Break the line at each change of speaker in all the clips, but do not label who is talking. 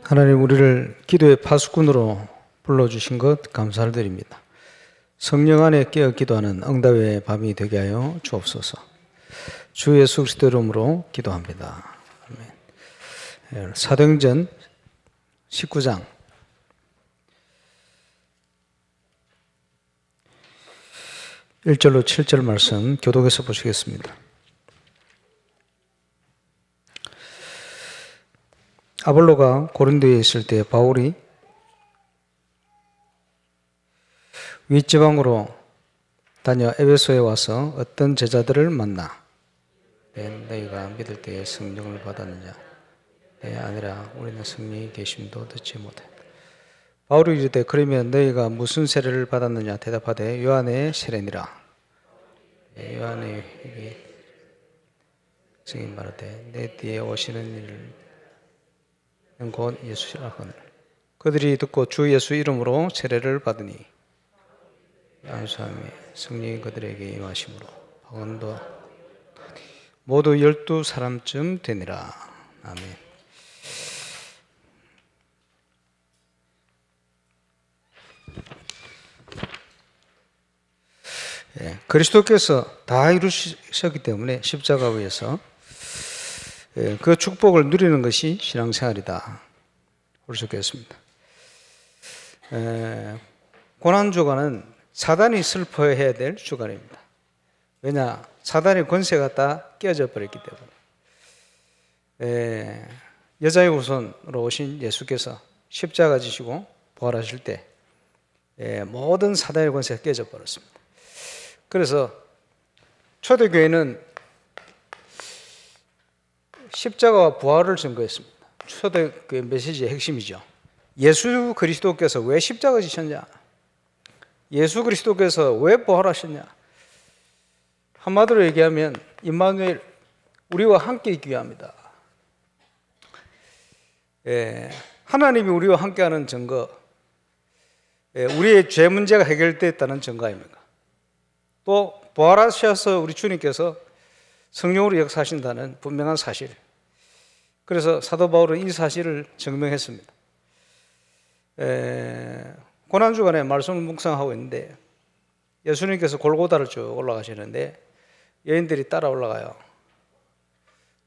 하나님, 우리를 기도의 파수꾼으로 불러주신 것 감사를 드립니다. 성령 안에 깨어 기도하는 응답의 밤이 되게 하여 주옵소서. 주 예수 그리스도 이름으로 기도합니다. 아멘. 사도행전 19장 1절로 7절 말씀 교독해서 보시겠습니다. 아볼로가 고린도에 있을 때 바울이 윗지방으로 다녀 에베소에 와서 어떤 제자들을 만나 너희가 믿을 때에 성령을 받았느냐? 네, 아니라 우리는 성령이 계심도 듣지 못해. 바울이 이르되 그러면 너희가 무슨 세례를 받았느냐? 대답하되 요한의 세례니라. 요한의 증인 말하되 내 뒤에 오시는 이를 곧 예수라 하거늘. 그들이 듣고 주 예수 이름으로 세례를 받으니 안수함에 성령이 그들에게 임하심으로 바울도 모두 12사람쯤 되니라. 아멘. 그리스도께서 다 이루셨기 때문에 십자가 위에서 그 축복을 누리는 것이 신앙생활이다. 볼 수 있겠습니다. 고난주간은 사단이 슬퍼해야 될 주간입니다. 왜냐? 사단의 권세가 다 깨어져 버렸기 때문에. 여자의 후손으로 오신 예수께서 십자가 지시고 부활하실 때 모든 사단의 권세가 깨져 버렸습니다. 그래서 초대교회는 십자가와 부활을 증거했습니다. 초대교회 메시지의 핵심이죠. 예수 그리스도께서 왜 십자가 지셨냐? 예수 그리스도께서 왜 부활하셨냐? 한마디로 얘기하면 임마누엘, 우리와 함께 있기 위함이다. 하나님이 우리와 함께하는 증거, 우리의 죄 문제가 해결됐다는 증거 아닙니까? 또 부활하셔서 우리 주님께서 성령으로 역사하신다는 분명한 사실. 그래서 사도 바울은 이 사실을 증명했습니다. 고난주간에 말씀을 묵상하고 있는데 예수님께서 골고다를 쭉 올라가시는데 여인들이 따라 올라가요.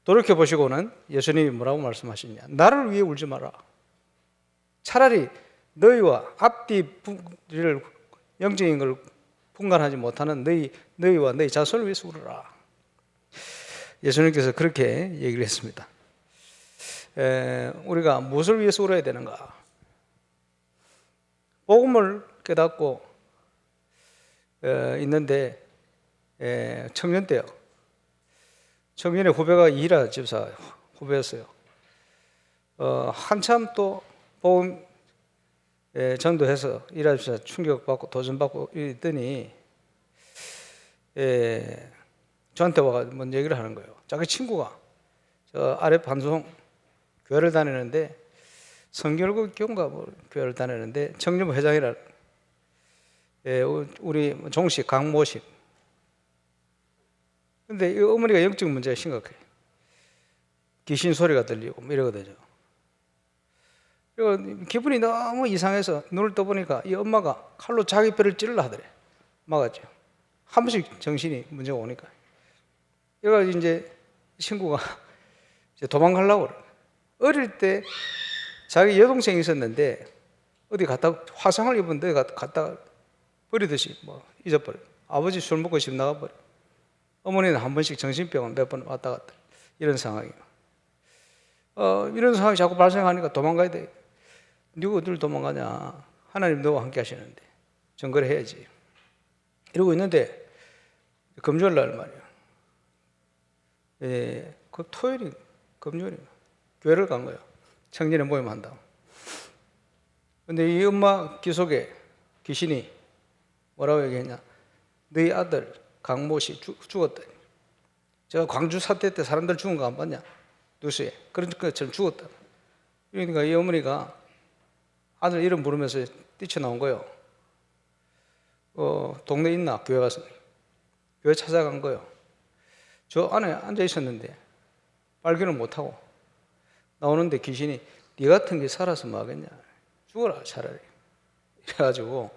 돌이켜보시고는 예수님이 뭐라고 말씀하시냐? 나를 위해 울지 마라. 차라리 너희와 앞뒤를 영적인 걸 분간하지 못하는 너희와 너희 자손을 위해서 울어라. 예수님께서 그렇게 얘기를 했습니다. 우리가 무엇을 위해서 울어야 되는가? 복음을 깨닫고 있는데 청년 때요. 청년의 후배가 이희라 집사 후배였어요. 한참 또 복음 전도해서 이희라 집사 충격받고 도전받고 이랬더니 저한테 와서 뭔 얘기를 하는 거예요. 자기 친구가 저 아래 반송 교회를 다니는데 성결국 교인가 뭐 교회를 다니는데 청년부 회장이라 우리 종식 강모식. 근데 이 어머니가 영적 문제가 심각해. 귀신 소리가 들리고 뭐 이러거든요. 그리고 기분이 너무 이상해서 눈을 떠보니까 이 엄마가 칼로 자기 뼈를 찔러 하더래. 막았죠. 한 번씩 정신이 문제가 오니까. 그래서 이제 친구가 이제 도망가려고 그래. 어릴 때 자기 여동생이 있었는데 어디 갔다 화상을 입은데 갔다 버리듯이 뭐 잊어버려. 아버지 술 먹고 집 나가버려. 어머니는 한 번씩 정신병원 몇 번 왔다 갔다. 이런 상황이에요. 이런 상황이 자꾸 발생하니까 도망가야 돼. 누구 어딜 도망가냐? 하나님 너와 함께 하시는데 증거를 해야지. 이러고 있는데 금요일 날 말이야. 그 토요일이 금요일이 교회를 간 거예요. 청년의 모임 한다고. 근데 이 엄마 귀 속에 귀신이 뭐라고 얘기했냐? 너희 아들 강모씨 죽었다. 제가 광주 사태 때 사람들 죽은 거 안 봤냐? 뉴스에. 그런 것처럼 죽었다. 그러니까 이 어머니가 아들 이름 부르면서 뛰쳐나온 거예요. 동네에 있나? 교회 가서. 교회 찾아간 거예요. 저 안에 앉아 있었는데 발견을 못하고 나오는데 귀신이 네 같은 게 살아서 뭐 하겠냐, 죽어라 차라리. 이래가지고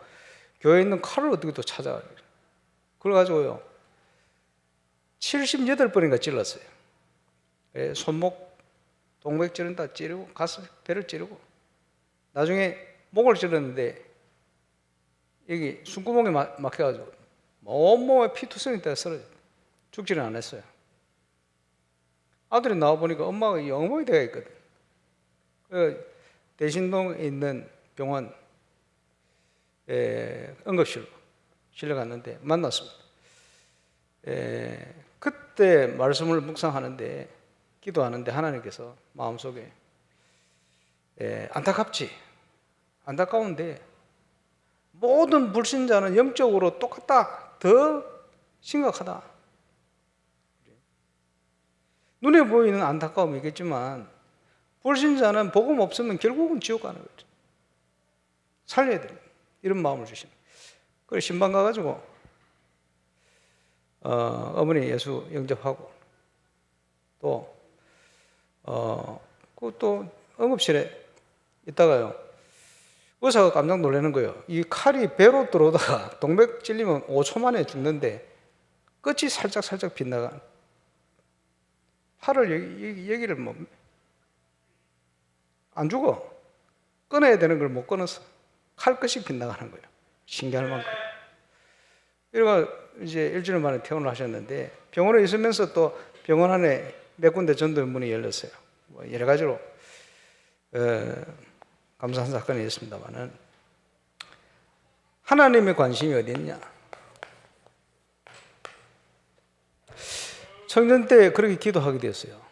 교회에 있는 칼을 어떻게 또 찾아가. 그래가지고요 78번인가 찔렀어요. 손목 동맥 찌른다 찌르고 가슴 배를 찌르고 나중에 목을 찔렀는데 여기 숨구멍에 막혀가지고 온몸에 피투성이 때가 쓰러졌어요. 죽지는 않았어요. 아들이 나와보니까 엄마가 영업이 되어 있거든. 대신동에 있는 병원 응급실로 실려갔는데 만났습니다. 그때 말씀을 묵상하는데 기도하는데 하나님께서 마음속에 안타깝지, 안타까운데 모든 불신자는 영적으로 똑같다, 더 심각하다. 눈에 보이는 안타까움이 있겠지만 불신자는 복음 없으면 결국은 지옥 가는 거죠. 살려야 됩니다. 이런 마음을 주시는. 그래서 신방 가가지고 어머니 예수 영접하고 또 응급실에 있다가요 의사가 깜짝 놀라는 거예요. 이 칼이 배로 들어오다가 동맥 찔리면 5초 만에 죽는데 끝이 살짝 빗나가. 팔을 여기를 뭐 안 죽어. 끊어야 되는 걸 못 끊어서 칼 끝이 빗나가는 거예요. 신기할 만큼. 이러고 이제 일주일 만에 퇴원을 하셨는데 병원에 있으면서 또 병원 안에 몇 군데 전도의 문이 열렸어요. 뭐 여러 가지로 감사한 사건이 있습니다만은 하나님의 관심이 어디 있냐? 청년 때 그렇게 기도하게 됐어요.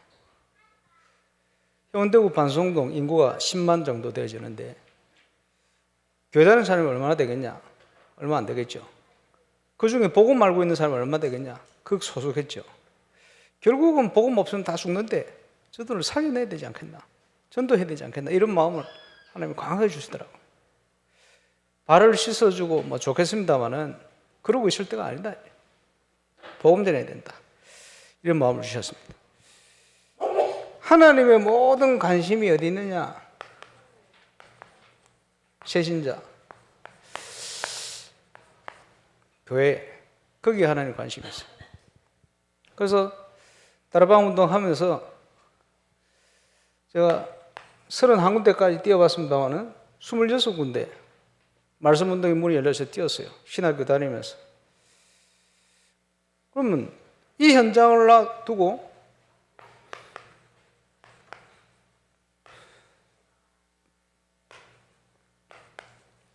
해운대구 반송동 인구가 10만 정도 되어지는데 교회 다니는 사람이 얼마나 되겠냐? 얼마 안 되겠죠. 그 중에 복음 알고 있는 사람이 얼마나 되겠냐? 극소수겠죠. 결국은 복음 없으면 다 죽는데 저들을 살려내야 되지 않겠나? 전도해야 되지 않겠나? 이런 마음을 하나님이 강하게 주시더라고요. 발을 씻어주고 뭐 좋겠습니다만은 그러고 있을 때가 아니다. 복음 전해야 된다. 이런 마음을 주셨습니다. 하나님의 모든 관심이 어디 있느냐? 새신자, 교회, 거기에 하나님 관심이 있어요. 그래서 다락방 운동하면서 제가 31군데까지 뛰어봤습니다만은 26군데 말씀 운동의 문이 열려서 뛰었어요. 신학교 다니면서. 그러면 이 현장을 놔두고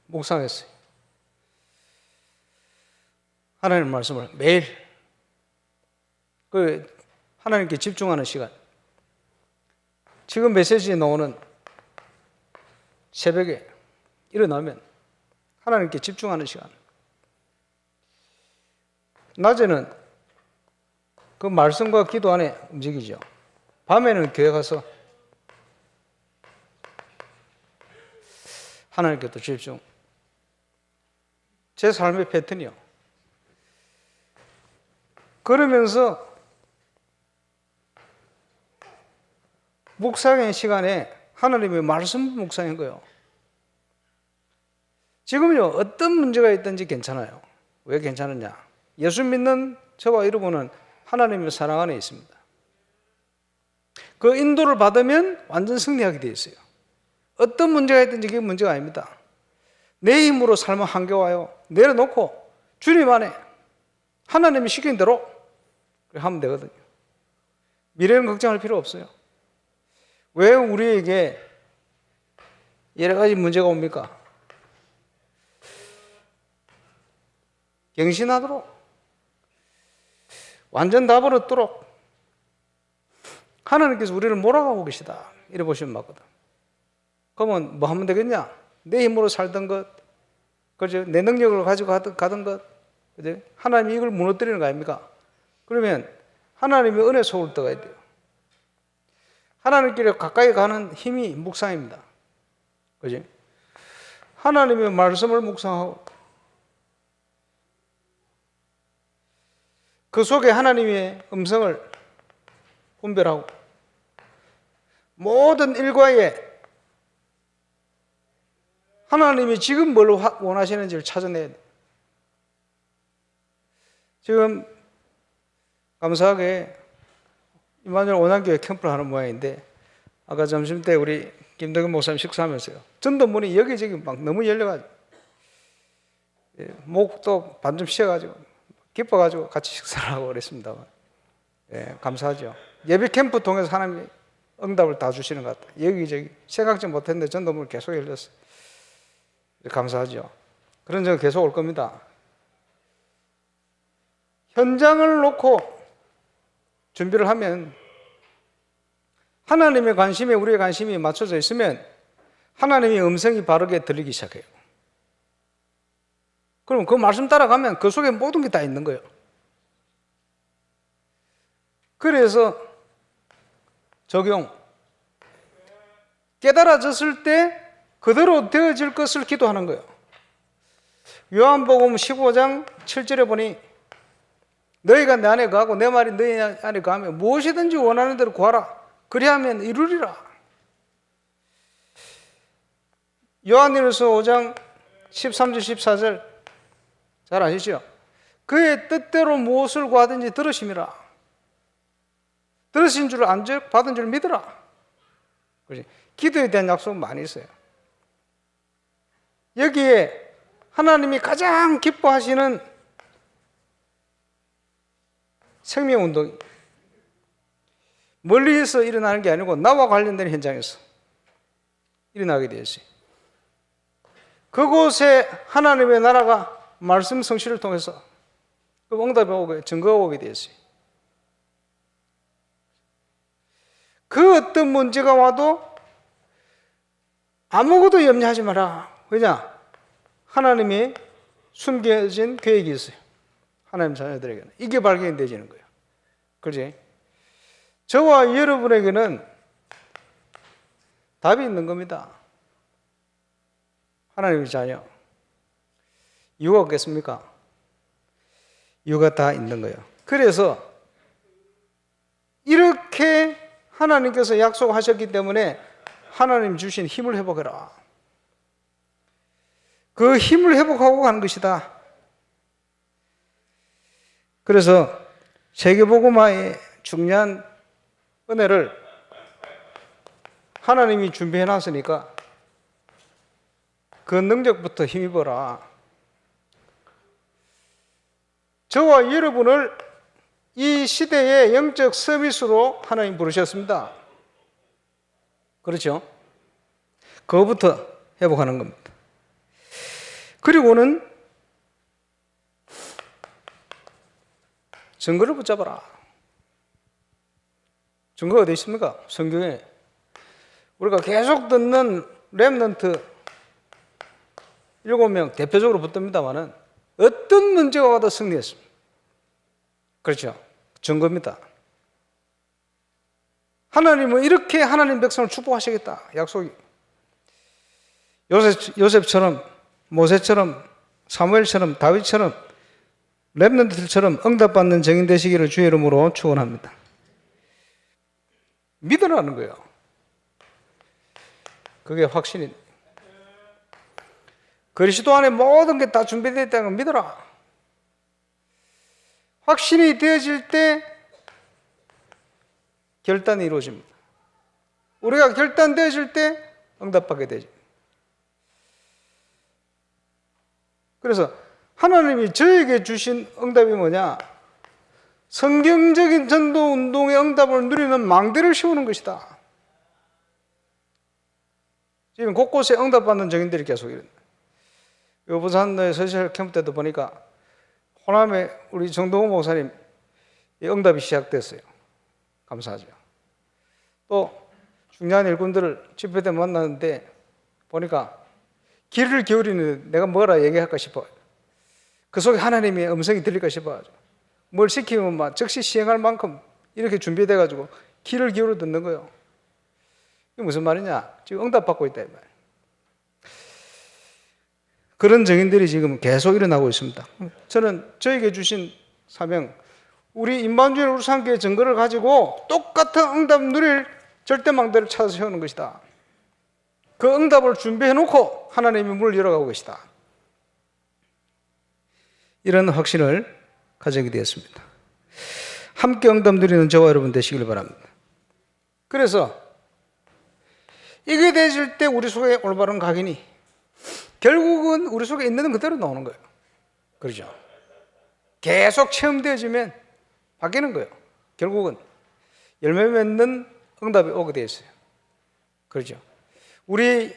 묵상했어요. 하나님 말씀을 매일 하나님께 집중하는 시간. 지금 메시지에 나오는 새벽에 일어나면 하나님께 집중하는 시간. 낮에는 그 말씀과 기도 안에 움직이죠. 밤에는 교회 가서 하나님께 또 집중. 제 삶의 패턴이요. 그러면서 묵상의 시간에 하나님의 말씀 묵상인 거예요. 지금요, 어떤 문제가 있든지 괜찮아요. 왜 괜찮으냐? 예수 믿는 저와 여러분은 하나님의 사랑 안에 있습니다. 그 인도를 받으면 완전 승리하게 되어 있어요. 어떤 문제가 있든지 그게 문제가 아닙니다. 내 힘으로 살면 한계와요. 내려놓고 주님 안에 하나님이 시킨 대로 하면 되거든요. 미래는 걱정할 필요 없어요. 왜 우리에게 여러 가지 문제가 옵니까? 경신하도록, 완전 답을 얻도록 하나님께서 우리를 몰아가고 계시다. 이래 보시면 맞거든. 그러면 뭐 하면 되겠냐? 내 힘으로 살던 것, 그죠? 내 능력을 가지고 가던 것, 그죠? 하나님이 이걸 무너뜨리는 거 아닙니까? 그러면 하나님의 은혜 속으로 들어가야 돼요. 하나님께 가까이 가는 힘이 묵상입니다. 그죠? 하나님의 말씀을 묵상하고 그 속에 하나님의 음성을 분별하고 모든 일과에 하나님이 지금 뭘 원하시는지를 찾아내야 돼. 지금 감사하게 임마누엘 온양교회 캠프를 하는 모양인데 아까 점심때 우리 김덕현 목사님 식사하면서요. 전도문이 여기저기 막 너무 열려가지고 목도 반쯤 쉬어가지고 기뻐가지고 같이 식사를 하고 그랬습니다. 예, 감사하죠. 예배 캠프 통해서 하나님이 응답을 다 주시는 것 같아요. 여기저기 생각지 못했는데 전도문이 계속 열렸어요. 감사하죠. 그런 적은 계속 올 겁니다. 현장을 놓고 준비를 하면 하나님의 관심에 우리의 관심이 맞춰져 있으면 하나님의 음성이 바르게 들리기 시작해요. 그럼 그 말씀 따라가면 그 속에 모든 게 다 있는 거예요. 그래서 적용. 깨달아졌을 때 그대로 되어질 것을 기도하는 거예요. 요한복음 15장 7절에 보니 너희가 내 안에 거하고 내 말이 너희 안에 거하면 무엇이든지 원하는 대로 구하라. 그리하면 이루리라. 요한일서 5장 13절 14절 잘 아시죠? 그의 뜻대로 무엇을 구하든지 들으심이라. 들으신 줄 안 줄 받은 줄 믿으라. 그렇지? 기도에 대한 약속은 많이 있어요. 여기에 하나님이 가장 기뻐하시는 생명운동이 멀리에서 일어나는 게 아니고 나와 관련된 현장에서 일어나게 되었어요. 그곳에 하나님의 나라가 말씀 성취를 통해서 그 응답이 오고 증거가 오게 되었어요. 그 어떤 문제가 와도 아무것도 염려하지 마라. 왜냐? 하나님이 숨겨진 계획이 있어요. 하나님 자녀들에게는. 이게 발견되지는 거예요. 그렇지? 저와 여러분에게는 답이 있는 겁니다. 하나님의 자녀. 이유가 없겠습니까? 이유가 다 있는 거예요. 그래서 이렇게 하나님께서 약속하셨기 때문에 하나님 주신 힘을 회복해라. 그 힘을 회복하고 가는 것이다. 그래서 세계복음화의 중요한 은혜를 하나님이 준비해 놨으니까 그 능력부터 힘입어라. 저와 여러분을 이 시대의 영적 서비스로 하나님 부르셨습니다. 그렇죠? 그거부터 회복하는 겁니다. 그리고는 증거를 붙잡아라. 증거가 어디 있습니까? 성경에. 우리가 계속 듣는 렘넌트 7명 대표적으로 붙듭니다만은 어떤 문제가 와도 승리했습니다. 그렇죠? 증거입니다. 하나님은 이렇게 하나님 백성을 축복하시겠다. 약속이. 요셉처럼, 모세처럼, 사무엘처럼, 다윗처럼, 렘넌트들처럼 응답받는 증인 되시기를 주의 이름으로 축원합니다. 믿으라는 거예요. 그게 확신이. 그리스도 안에 모든 게 다 준비되어 있다는 걸 믿어라. 확신이 되어질 때 결단이 이루어집니다. 우리가 결단되어질 때 응답받게 되죠. 그래서 하나님이 저에게 주신 응답이 뭐냐? 성경적인 전도 운동의 응답을 누리는 망대를 씌우는 것이다. 지금 곳곳에 응답받는 증인들이 계속 일어나요. 부산의 서시설 캠프 때도 보니까 호남에 우리 정동호 목사님 응답이 시작됐어요. 감사하죠. 또 중요한 일꾼들을 집회 때 만났는데 보니까 귀를 기울이는 내가 뭐라 얘기할까 싶어요. 그 속에 하나님의 음성이 들릴까 싶어요. 뭘 시키면 막 즉시 시행할 만큼 이렇게 준비돼가지고 귀를 기울여 듣는 거예요. 이게 무슨 말이냐? 지금 응답받고 있다 이 말이에요. 그런 증인들이 지금 계속 일어나고 있습니다. 저는 저에게 주신 사명, 우리 임마누엘 울산교회 증거를 가지고 똑같은 응답 누릴 절대망대를 찾아 세우는 것이다. 그 응답을 준비해 놓고 하나님이 문을 열어가고 계시다. 이런 확신을 가지게 되었습니다. 함께 응답 누리는 저와 여러분 되시길 바랍니다. 그래서 이게 되실 때 우리 속에 올바른 각인이 결국은 우리 속에 있는 그대로 나오는 거예요. 그렇죠? 계속 체험되어지면 바뀌는 거예요. 결국은 열매 맺는 응답이 오게 되어 있어요. 그렇죠? 우리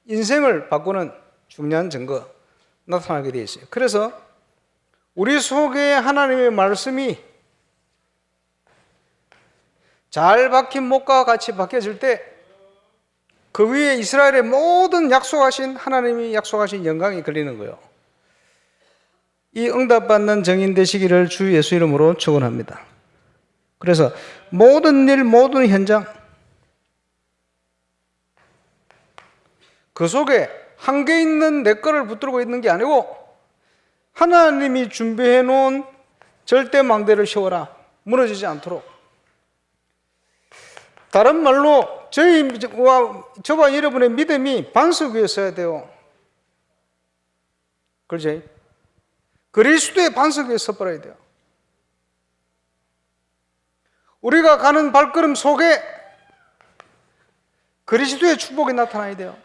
인생을 바꾸는 중요한 증거 나타나게 되어 있어요. 그래서 우리 속에 하나님의 말씀이 잘 박힌 목과 같이 박혀질 때 그 위에 이스라엘의 모든 약속하신 하나님이 약속하신 영광이 걸리는 거예요. 이 응답받는 증인 되시기를 주 예수 이름으로 축원합니다. 그래서 모든 일, 모든 현장 그 속에 한계 있는 내 거를 붙들고 있는 게 아니고 하나님이 준비해 놓은 절대 망대를 세워라. 무너지지 않도록. 다른 말로 저와 여러분의 믿음이 반석 위에 서야 돼요. 그렇지? 그리스도의 반석 위에 서버려야 돼요. 우리가 가는 발걸음 속에 그리스도의 축복이 나타나야 돼요.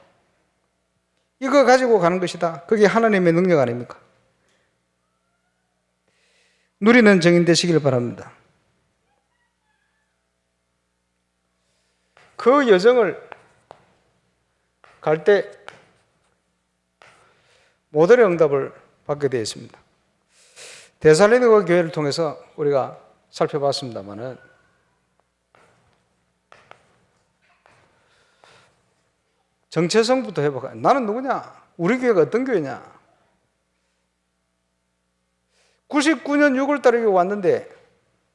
이거 가지고 가는 것이다. 그게 하나님의 능력 아닙니까? 누리는 증인 되시길 바랍니다. 그 여정을 갈 때 모델의 응답을 받게 되어 있습니다. 데살로니가 교회를 통해서 우리가 살펴봤습니다만은 정체성부터 해볼까요? 나는 누구냐? 우리 교회가 어떤 교회냐? 99년 6월 달에 왔는데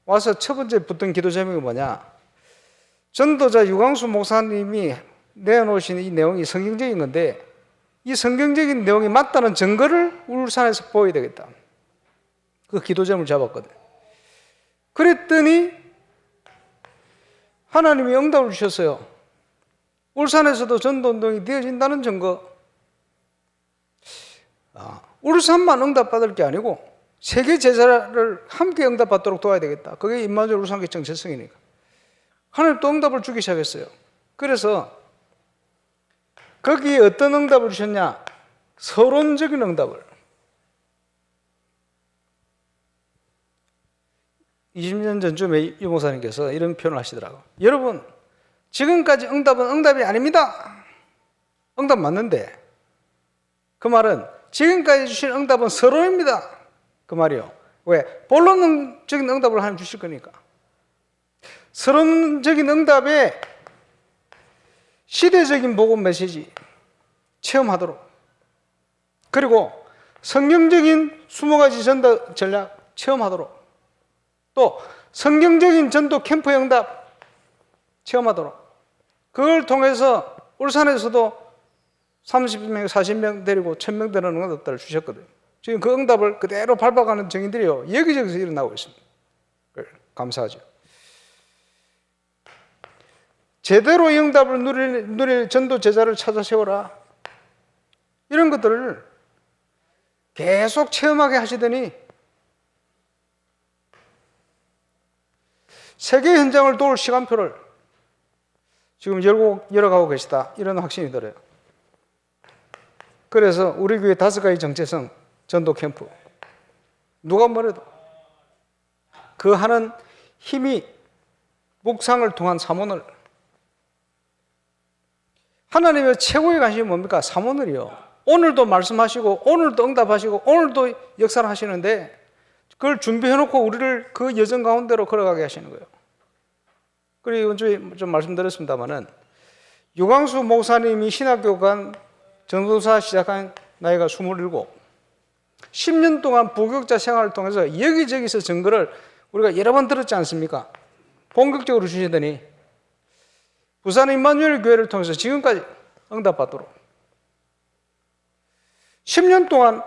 와서 첫 번째 붙던 기도 제목이 뭐냐? 전도자 유광수 목사님이 내놓으신 이 내용이 성경적인 건데 이 성경적인 내용이 맞다는 증거를 울산에서 보여야 되겠다. 그 기도점을 잡았거든. 그랬더니 하나님이 응답을 주셨어요. 울산에서도 전도운동이 되어진다는 증거. 울산만 응답받을 게 아니고 세계 제자를 함께 응답받도록 도와야 되겠다. 그게 임마누엘 울산교회 정체성이니까. 하나님 또 응답을 주기 시작했어요. 그래서 거기에 어떤 응답을 주셨냐? 서론적인 응답을. 20년 전쯤에 유 목사님께서 이런 표현을 하시더라고요. 여러분, 지금까지 응답은 응답이 아닙니다. 응답 맞는데 그 말은 지금까지 주신 응답은 서론입니다. 그 말이요. 왜? 본론적인 응답을 하나님 주실 거니까. 서론적인 응답에 시대적인 복음 메시지 체험하도록, 그리고 성경적인 20가지 전도 전략 체험하도록, 또 성경적인 전도 캠프 응답 체험하도록, 그걸 통해서 울산에서도 30명, 40명 데리고 1000명 되는 응답들을 주셨거든요. 지금 그 응답을 그대로 밟아가는 증인들이요, 여기저기서 일어나고 있습니다. 감사하죠. 제대로 이 응답을 누릴 전도 제자를 찾아 세워라. 이런 것들을 계속 체험하게 하시더니 세계 현장을 도울 시간표를 지금 열어가고 계시다. 이런 확신이 들어요. 그래서 우리 교회 5가지 정체성 전도 캠프, 누가 뭐래도 그 하는 힘이 묵상을 통한 사모늘. 하나님의 최고의 관심이 뭡니까? 사모늘이요. 오늘도 말씀하시고 오늘도 응답하시고 오늘도 역사를 하시는데 그걸 준비해놓고 우리를 그 여정 가운데로 걸어가게 하시는 거예요. 그리고 이번 주에 좀 말씀드렸습니다마는 유광수 목사님이 신학교관 전도사 시작한 나이가 27. 10년 동안 부교육자 생활을 통해서 여기저기서 증거를 우리가 여러 번 들었지 않습니까? 본격적으로 주시더니 부산 임마누엘 교회를 통해서 지금까지 응답받도록 10년 동안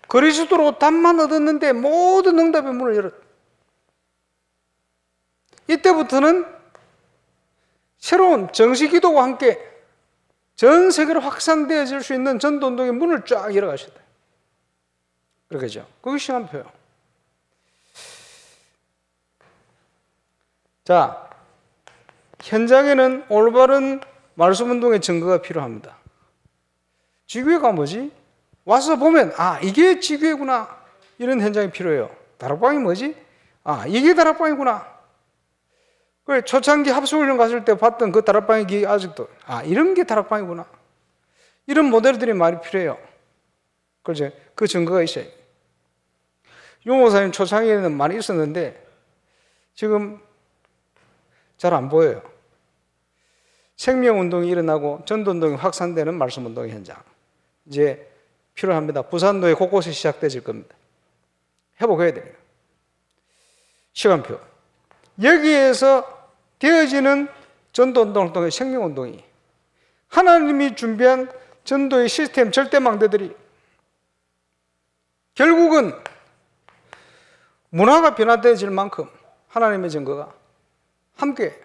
그리스도로 답만 얻었는데 모든 응답의 문을 열었다. 이때부터는 새로운 정식기도와 함께 전 세계로 확산되어질 수 있는 전도운동의 문을 쫙 열어가셨다. 그러겠죠. 그게 시간표예요. 자, 현장에는 올바른 말씀운동의 증거가 필요합니다. 지교회가 뭐지? 와서 보면 이게 지교회구나. 이런 현장이 필요해요. 다락방이 뭐지? 이게 다락방이구나. 그래, 초창기 합숙훈련 갔을 때 봤던 그 다락방이 아직도 이런 게 다락방이구나. 이런 모델들이 많이 필요해요. 그렇죠? 그 증거가 있어요. 용호사님 초창기에는 많이 있었는데 지금 잘 안 보여요. 생명운동이 일어나고 전도운동이 확산되는 말씀운동의 현장. 이제 필요합니다. 부산도에 곳곳에 시작되질 겁니다. 회복해야 돼요. 시간표. 여기에서 되어지는 전도운동을 통해 생명운동이 하나님이 준비한 전도의 시스템 절대망대들이 결국은 문화가 변화되어질 만큼 하나님의 증거가 함께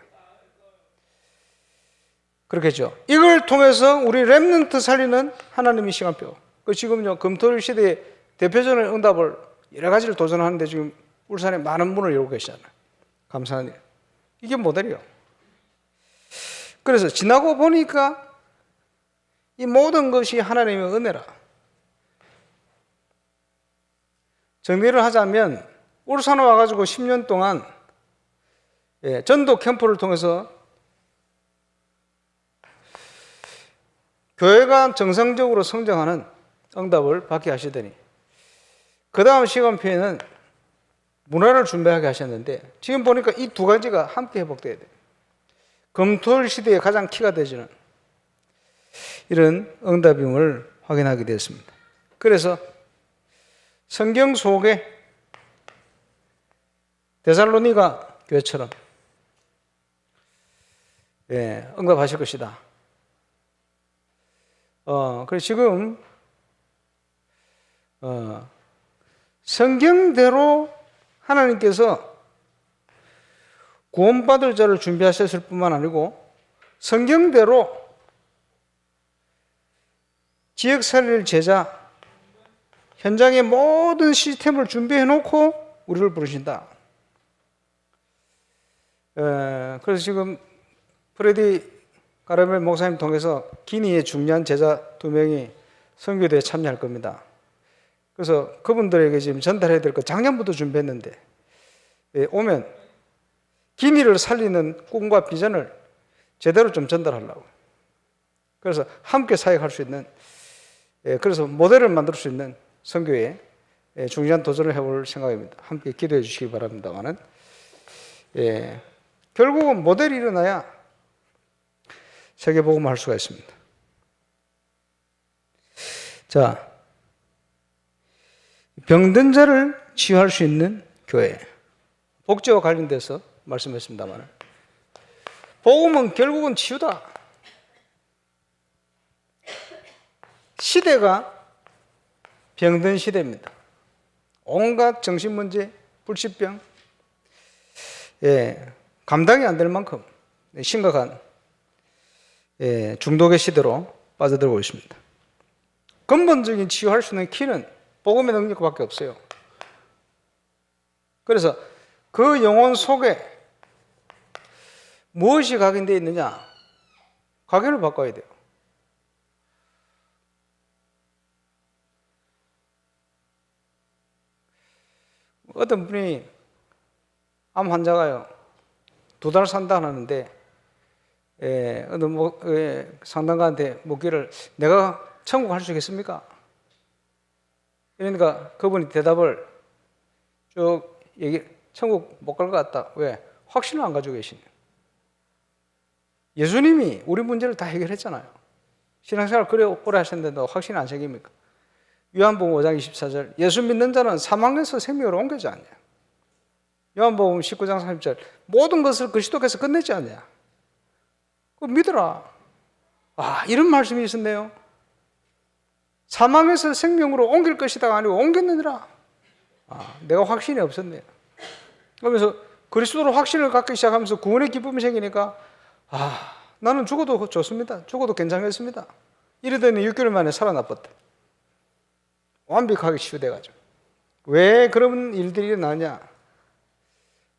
그렇겠죠. 이걸 통해서 우리 렘넌트 살리는 하나님의 시간표. 지금요 금토일 시대의 대표적인 응답을 여러 가지를 도전하는데 지금 울산에 많은 문을 열고 계시잖아요. 감사한 일. 이게 모델이에요. 그래서 지나고 보니까 이 모든 것이 하나님의 은혜라. 정리를 하자면 울산에 와가지고 10년 동안 전도 캠프를 통해서 교회가 정상적으로 성장하는 응답을 받게 하시더니 그 다음 시간표에는 문화를 준비하게 하셨는데 지금 보니까 이 두 가지가 함께 회복돼야 돼요. 금토일 시대에 가장 키가 되지는 이런 응답임을 확인하게 되었습니다. 그래서 성경 속에 데살로니가 교회처럼 응답하실 것이다. 그래서 지금 성경대로 하나님께서 구원받을 자를 준비하셨을 뿐만 아니고 성경대로 지역 살릴 제자 현장의 모든 시스템을 준비해 놓고 우리를 부르신다. 그래서 지금 프레디 가르멜 목사님 통해서 기니의 중요한 제자 2명이 선교대에 참여할 겁니다. 그래서 그분들에게 지금 전달해야 될 거 작년부터 준비했는데 오면 기니를 살리는 꿈과 비전을 제대로 좀 전달하려고. 그래서 함께 사역할 수 있는 그래서 모델을 만들 수 있는 선교에 중요한 도전을 해볼 생각입니다. 함께 기도해 주시기 바랍니다만은 결국은 모델이 일어나야 세계복음을 할 수가 있습니다. 자, 병든 자를 치유할 수 있는 교회. 복지와 관련돼서 말씀했습니다만 복음은 결국은 치유다. 시대가 병든 시대입니다. 온갖 정신문제, 불치병, 감당이 안 될 만큼 심각한 중독의 시대로 빠져들고 있습니다. 근본적인 치유할 수 있는 키는 복음의 능력밖에 없어요. 그래서 그 영혼 속에 무엇이 각인되어 있느냐? 각인을 바꿔야 돼요. 어떤 분이 암 환자가요 2달 산다는데 어느 상담가한테 묻기를 내가 천국 갈 수 있겠습니까? 그러니까 그분이 대답을 쭉 천국 못 갈 것 같다. 왜? 확신을 안 가지고 계시네요. 예수님이 우리 문제를 다 해결했잖아요. 신앙생활 그래 오래 하셨는데도 확신이 안 생깁니까? 요한복음 5장 24절 예수 믿는 자는 사망에서 생명으로 옮겨지 않냐. 요한복음 19장 30절 모든 것을 그리스도께서 끝내지 않냐. 그거 믿어라. 이런 말씀이 있었네요. 사망에서 생명으로 옮길 것이다가 아니고 옮겼느니라. 내가 확신이 없었네요. 그러면서 그리스도로 확신을 갖기 시작하면서 구원의 기쁨이 생기니까 나는 죽어도 좋습니다. 죽어도 괜찮겠습니다. 이러더니 6개월 만에 살아나버렸대. 완벽하게 치유돼가지고. 왜 그런 일들이 일어나냐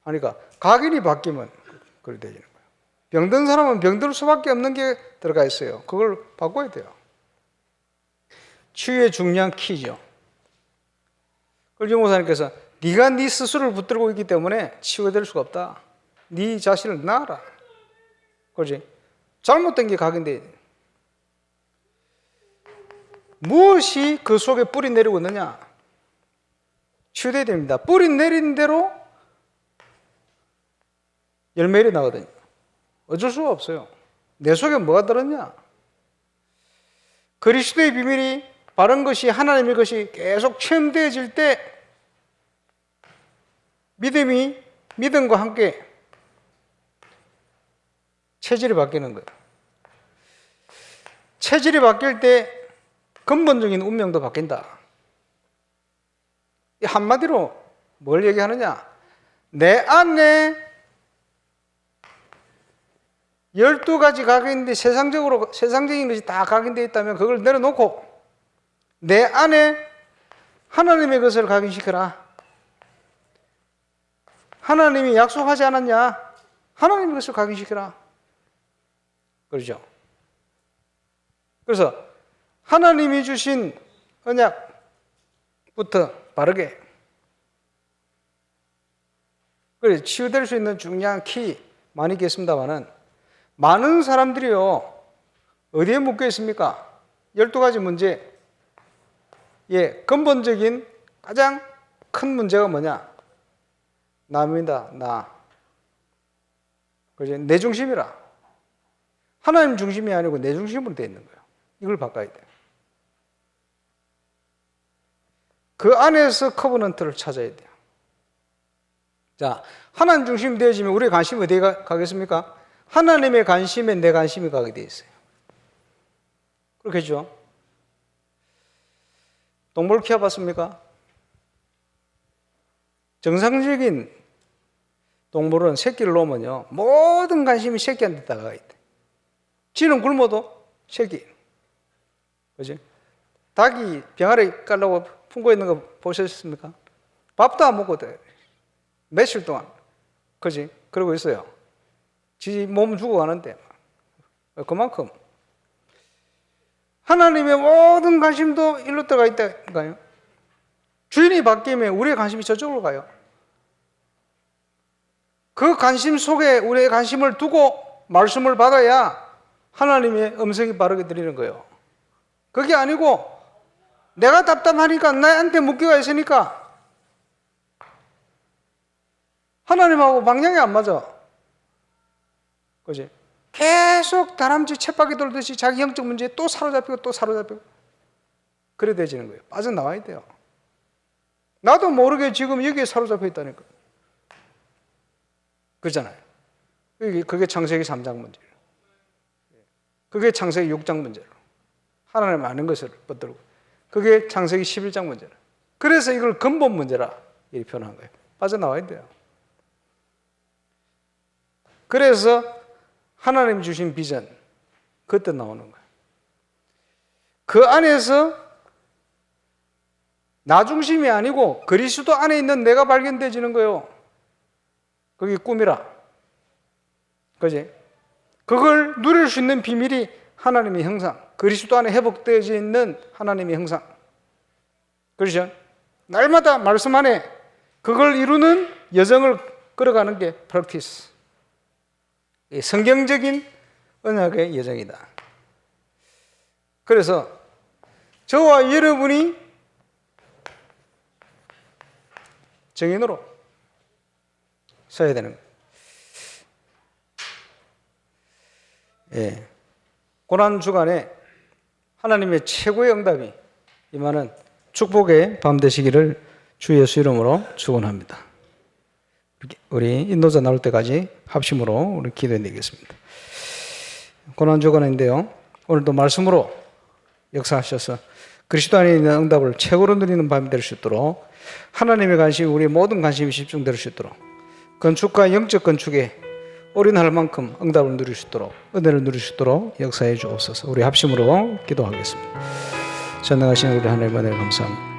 하니까 각인이 바뀌면 그렇게 되는 거예요. 병든 사람은 병들 수밖에 없는 게 들어가 있어요. 그걸 바꿔야 돼요. 치유의 중요한 키죠. 그래서 목사님께서 네가 네 스스로를 붙들고 있기 때문에 치유가 될 수가 없다. 네 자신을 낳아라. 그렇지? 잘못된 게 각인돼. 무엇이 그 속에 뿌리 내리고 있느냐? 치유돼야 됩니다. 뿌리 내린 대로 열매를 나거든요. 어쩔 수가 없어요. 내 속에 뭐가 들었냐? 그리스도의 비밀이 바른 것이 하나님의 것이 계속 체험되어질 때 믿음과 함께 체질이 바뀌는 거예요. 체질이 바뀔 때 근본적인 운명도 바뀐다. 이 한마디로 뭘 얘기하느냐? 내 안에 12가지 각인데 세상적인 것이 다 각인되어 있다면 그걸 내려놓고 내 안에 하나님의 것을 각인시켜라. 하나님이 약속하지 않았냐? 하나님의 것을 각인시켜라. 그렇죠? 그래서 하나님이 주신 언약부터 바르게 그래 치유될 수 있는 중요한 키 많이 있겠습니다만은 많은 사람들이요 어디에 묶여 있습니까? 12가지 문제. 근본적인 가장 큰 문제가 뭐냐? 나입니다. 나. 그죠? 내 중심이라. 하나님 중심이 아니고 내 중심으로 되어 있는 거예요. 이걸 바꿔야 돼요. 그 안에서 커버넌트를 찾아야 돼요. 자, 하나님 중심이 되어지면 우리의 관심이 어디에 가겠습니까? 하나님의 관심에 내 관심이 가게 되어 있어요. 그렇겠죠? 동물 키워봤습니까? 정상적인 동물은 새끼를 놓으면요 모든 관심이 새끼한테 다가가 있대. 쥐는 굶어도 새끼. 그지? 닭이 병아리 깔라고 품고 있는 거 보셨습니까? 밥도 안 먹고 며칠 동안. 그지? 그러고 있어요. 지 몸 죽어가는데. 그만큼. 하나님의 모든 관심도 일로 들어가 있다니까요. 주인이 바뀌면 우리의 관심이 저쪽으로 가요. 그 관심 속에 우리의 관심을 두고 말씀을 받아야 하나님의 음성이 바르게 들리는 거예요. 그게 아니고 내가 답답하니까 나한테 묶여가 있으니까 하나님하고 방향이 안 맞아. 그지? 계속 다람쥐 쳇바퀴 돌듯이 자기 영적 문제에 또 사로잡히고 또 사로잡히고 그래 되지는 거예요. 빠져나와야 돼요. 나도 모르게 지금 여기에 사로잡혀 있다니까. 그렇잖아요. 그게 창세기 3장 문제예요. 그게 창세기 6장 문제로. 하나님 아는 것을 붙들고. 그게 창세기 11장 문제라. 그래서 이걸 근본 문제라 이렇게 표현한 거예요. 빠져나와야 돼요. 그래서 하나님 주신 비전 그때 나오는 거예요. 그 안에서 나 중심이 아니고 그리스도 안에 있는 내가 발견되어지는 거예요. 그게 꿈이라. 그지? 그걸 누릴 수 있는 비밀이 하나님의 형상, 그리스도 안에 회복되어져 있는 하나님의 형상. 그렇죠? 날마다 말씀 안에 그걸 이루는 여정을 걸어가는 게 프랙티스. 성경적인 언약의 여정이다. 그래서 저와 여러분이 증인으로 서야 되는 거예요. 예. 고난 주간에 하나님의 최고의 응답이 임하는 축복의 밤 되시기를 주 예수 이름으로 축원합니다. 우리 인도자 나올 때까지 합심으로 우리 기도해 드리겠습니다. 고난 주간인데요. 오늘도 말씀으로 역사하셔서 그리스도 안에 있는 응답을 최고로 누리는 밤이 될 수 있도록 하나님의 관심이 우리의 모든 관심이 집중될 수 있도록 건축과 영적 건축에 올인할 만큼 응답을 누릴 수 있도록, 은혜를 누릴 수 있도록 역사해 주옵소서. 우리 합심으로 기도하겠습니다. 전능하신 우리 하나님 은혜를 감사합니다.